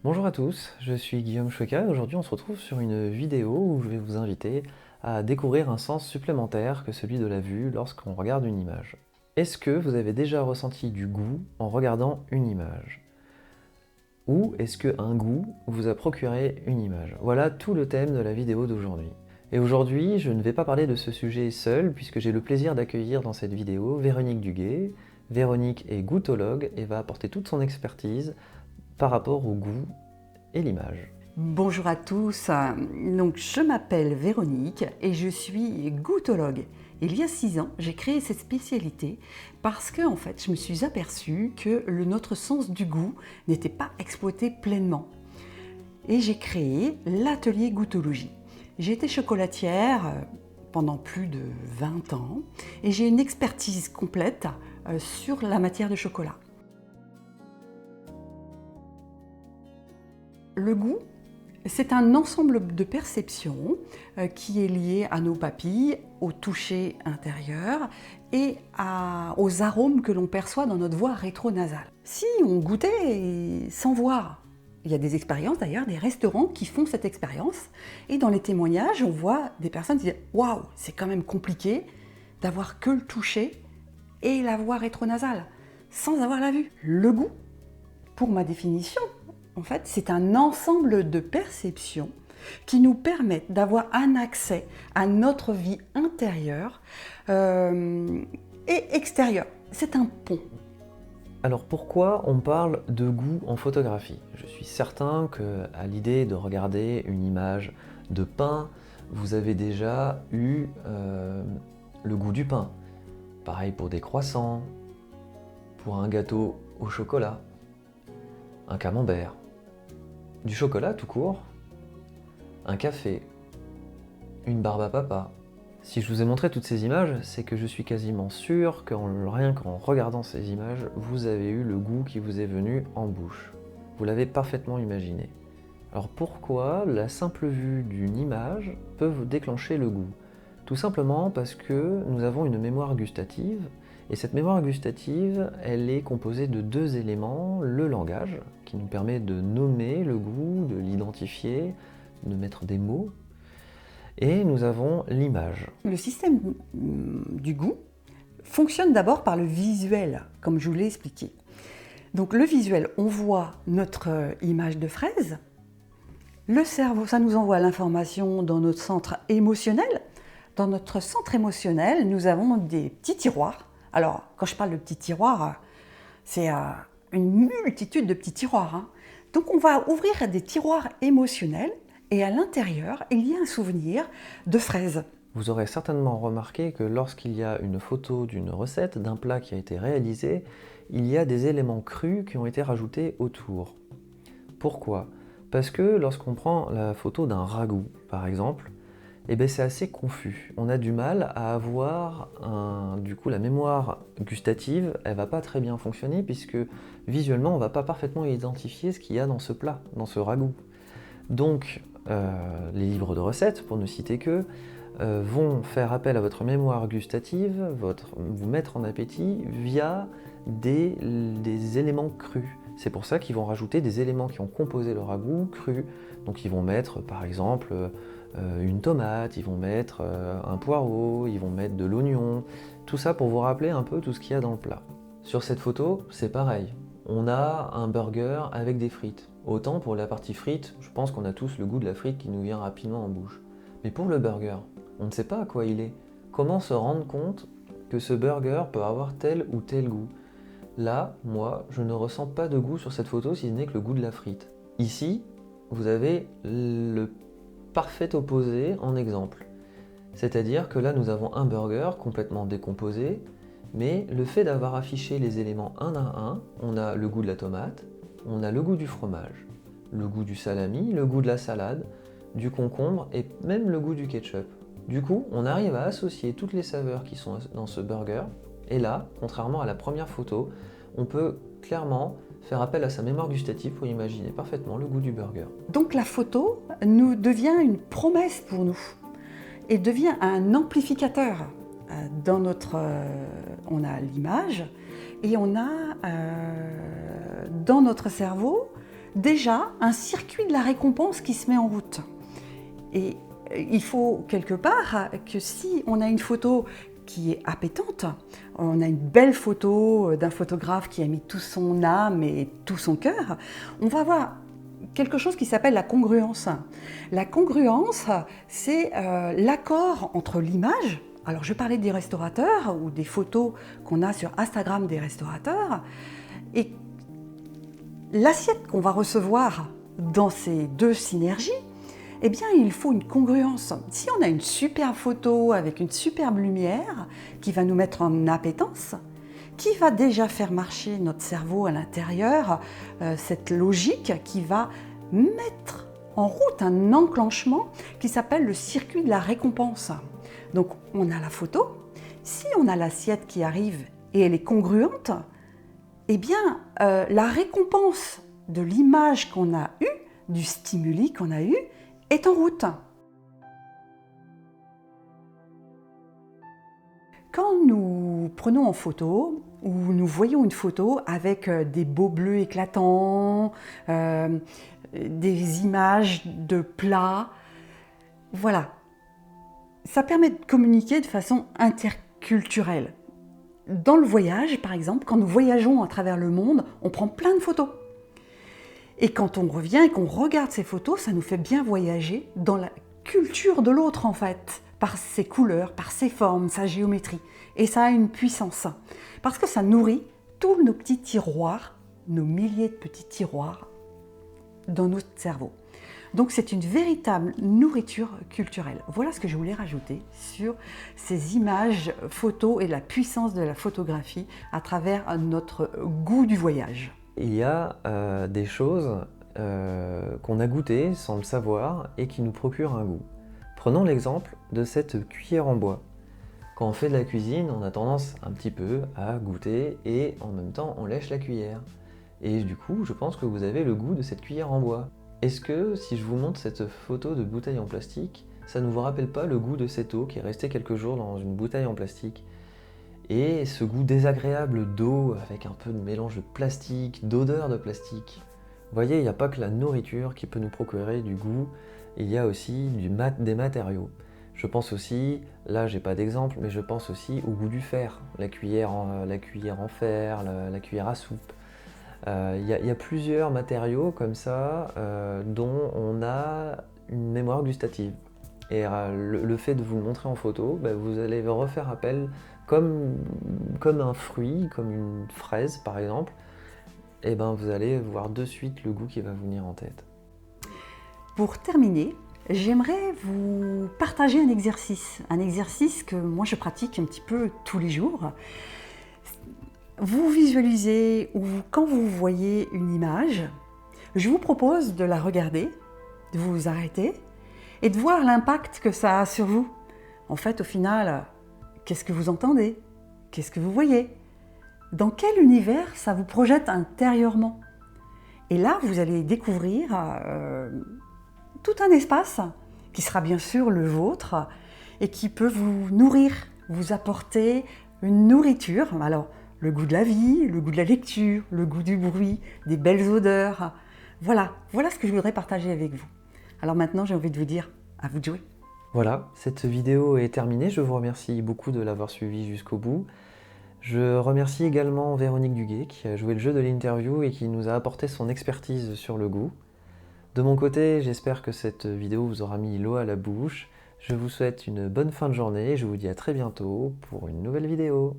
Bonjour à tous, je suis Guillaume Choueka et aujourd'hui on se retrouve sur une vidéo où je vais vous inviter à découvrir un sens supplémentaire que celui de la vue lorsqu'on regarde une image. Est-ce que vous avez déjà ressenti du goût en regardant une image? Ou est-ce qu'un goût vous a procuré une image? Voilà tout le thème de la vidéo d'aujourd'hui. Et aujourd'hui, je ne vais pas parler de ce sujet seul puisque j'ai le plaisir d'accueillir dans cette vidéo Véronique Duguet. Véronique est goûtologue et va apporter toute son expertise par rapport au goût et l'image. Bonjour à tous, donc je m'appelle Véronique et je suis goûtologue. Il y a 6 ans, j'ai créé cette spécialité parce que en fait, je me suis aperçue que notre sens du goût n'était pas exploité pleinement. Et j'ai créé l'atelier goûtologie. J'ai été chocolatière pendant plus de 20 ans et j'ai une expertise complète sur la matière de chocolat. Le goût, c'est un ensemble de perceptions qui est lié à nos papilles, au toucher intérieur et aux arômes que l'on perçoit dans notre voie rétronasale. Si on goûtait sans voir, il y a des expériences d'ailleurs, des restaurants qui font cette expérience, et dans les témoignages, on voit des personnes qui disent « Waouh, c'est quand même compliqué d'avoir que le toucher et la voie rétronasale, sans avoir la vue ». Le goût, pour ma définition, en fait, c'est un ensemble de perceptions qui nous permettent d'avoir un accès à notre vie intérieure et extérieure. C'est un pont. Alors pourquoi on parle de goût en photographie? Je suis certain qu'à l'idée de regarder une image de pain, vous avez déjà eu le goût du pain. Pareil pour des croissants, pour un gâteau au chocolat, un camembert, du chocolat tout court, un café, une barbe à papa. Si je vous ai montré toutes ces images, c'est que je suis quasiment sûr que rien qu'en regardant ces images, vous avez eu le goût qui vous est venu en bouche. Vous l'avez parfaitement imaginé. Alors pourquoi la simple vue d'une image peut vous déclencher le goût? Tout simplement parce que nous avons une mémoire gustative, et cette mémoire gustative, elle est composée de 2 éléments, le langage, qui nous permet de nommer le goût, de l'identifier, de mettre des mots, et nous avons l'image. Le système du goût fonctionne d'abord par le visuel, comme je vous l'ai expliqué. Donc le visuel, on voit notre image de fraise. Le cerveau, ça nous envoie l'information dans notre centre émotionnel. Dans notre centre émotionnel, nous avons des petits tiroirs. Alors, quand je parle de petits tiroirs, c'est une multitude de petits tiroirs, hein. Donc on va ouvrir des tiroirs émotionnels et à l'intérieur, il y a un souvenir de fraises. Vous aurez certainement remarqué que lorsqu'il y a une photo d'une recette, d'un plat qui a été réalisé, il y a des éléments crus qui ont été rajoutés autour. Pourquoi? Parce que lorsqu'on prend la photo d'un ragoût, par exemple, c'est assez confus. On a du mal à avoir du coup la mémoire gustative, elle va pas très bien fonctionner puisque visuellement on va pas parfaitement identifier ce qu'il y a dans ce plat, dans ce ragoût. Donc les livres de recettes, pour ne citer que, vont faire appel à votre mémoire gustative, vous mettre en appétit via des éléments crus. C'est pour ça qu'ils vont rajouter des éléments qui ont composé le ragoût crus. Donc ils vont mettre par exemple une tomate, ils vont mettre un poireau, ils vont mettre de l'oignon, tout ça pour vous rappeler un peu tout ce qu'il y a dans le plat. Sur cette photo, c'est pareil. On a un burger avec des frites. Autant pour la partie frites, je pense qu'on a tous le goût de la frite qui nous vient rapidement en bouche. Mais pour le burger, on ne sait pas à quoi il est. Comment se rendre compte que ce burger peut avoir tel ou tel goût? Là, moi, je ne ressens pas de goût sur cette photo si ce n'est que le goût de la frite. Ici, vous avez le parfait opposé en exemple. C'est-à-dire que là, nous avons un burger complètement décomposé, mais le fait d'avoir affiché les éléments un à un, on a le goût de la tomate, on a le goût du fromage, le goût du salami, le goût de la salade, du concombre et même le goût du ketchup. Du coup, on arrive à associer toutes les saveurs qui sont dans ce burger, et là, contrairement à la première photo, on peut clairement faire appel à sa mémoire gustative pour imaginer parfaitement le goût du burger. Donc la photo nous devient une promesse pour nous et devient un amplificateur. On a l'image et on a dans notre cerveau déjà un circuit de la récompense qui se met en route. Et il faut quelque part que si on a une photo qui est appétante, on a une belle photo d'un photographe qui a mis toute son âme et tout son cœur, on va avoir quelque chose qui s'appelle la congruence. La congruence, c'est l'accord entre l'image. Alors je parlais des restaurateurs ou des photos qu'on a sur Instagram des restaurateurs, et l'assiette qu'on va recevoir dans ces deux synergies, eh bien, il faut une congruence. Si on a une superbe photo avec une superbe lumière qui va nous mettre en appétence, qui va déjà faire marcher notre cerveau à l'intérieur, cette logique qui va mettre en route un enclenchement qui s'appelle le circuit de la récompense. Donc, on a la photo. Si on a l'assiette qui arrive et elle est congruente, eh bien, la récompense de l'image qu'on a eue, du stimuli qu'on a eu, est en route. Quand nous prenons en photo ou nous voyons une photo avec des beaux bleus éclatants, des images de plats, voilà, ça permet de communiquer de façon interculturelle. Dans le voyage, par exemple, quand nous voyageons à travers le monde, on prend plein de photos. Et quand on revient et qu'on regarde ces photos, ça nous fait bien voyager dans la culture de l'autre en fait, par ses couleurs, par ses formes, sa géométrie. Et ça a une puissance, parce que ça nourrit tous nos petits tiroirs, nos milliers de petits tiroirs dans notre cerveau. Donc c'est une véritable nourriture culturelle. Voilà ce que je voulais rajouter sur ces images photos et la puissance de la photographie à travers notre goût du voyage. Il y a des choses qu'on a goûtées sans le savoir et qui nous procurent un goût. Prenons l'exemple de cette cuillère en bois. Quand on fait de la cuisine, on a tendance un petit peu à goûter et en même temps on lèche la cuillère. Et du coup, je pense que vous avez le goût de cette cuillère en bois. Est-ce que si je vous montre cette photo de bouteille en plastique, ça ne vous rappelle pas le goût de cette eau qui est restée quelques jours dans une bouteille en plastique ? Et ce goût désagréable d'eau avec un peu de mélange de plastique, d'odeur de plastique. Vous voyez, il n'y a pas que la nourriture qui peut nous procurer du goût, il y a aussi des matériaux. Je pense aussi, là j'ai pas d'exemple, mais je pense aussi au goût du fer, la cuillère en fer, la cuillère à soupe. Il y a plusieurs matériaux comme ça dont on a une mémoire gustative. Et le fait de vous le montrer en photo, vous allez refaire appel comme un fruit, comme une fraise par exemple, et vous allez voir de suite le goût qui va vous venir en tête. Pour terminer, j'aimerais vous partager un exercice que moi je pratique un petit peu tous les jours. Vous visualisez ou quand vous voyez une image, je vous propose de la regarder, de vous arrêter et de voir l'impact que ça a sur vous. En fait, au final, qu'est-ce que vous entendez? Qu'est-ce que vous voyez? Dans quel univers ça vous projette intérieurement? Et là, vous allez découvrir tout un espace qui sera bien sûr le vôtre et qui peut vous nourrir, vous apporter une nourriture. Alors, le goût de la vie, le goût de la lecture, le goût du bruit, des belles odeurs. Voilà ce que je voudrais partager avec vous. Alors maintenant, j'ai envie de vous dire, à vous de jouer. Voilà, cette vidéo est terminée. Je vous remercie beaucoup de l'avoir suivie jusqu'au bout. Je remercie également Véronique Duguet qui a joué le jeu de l'interview et qui nous a apporté son expertise sur le goût. De mon côté, j'espère que cette vidéo vous aura mis l'eau à la bouche. Je vous souhaite une bonne fin de journée et je vous dis à très bientôt pour une nouvelle vidéo.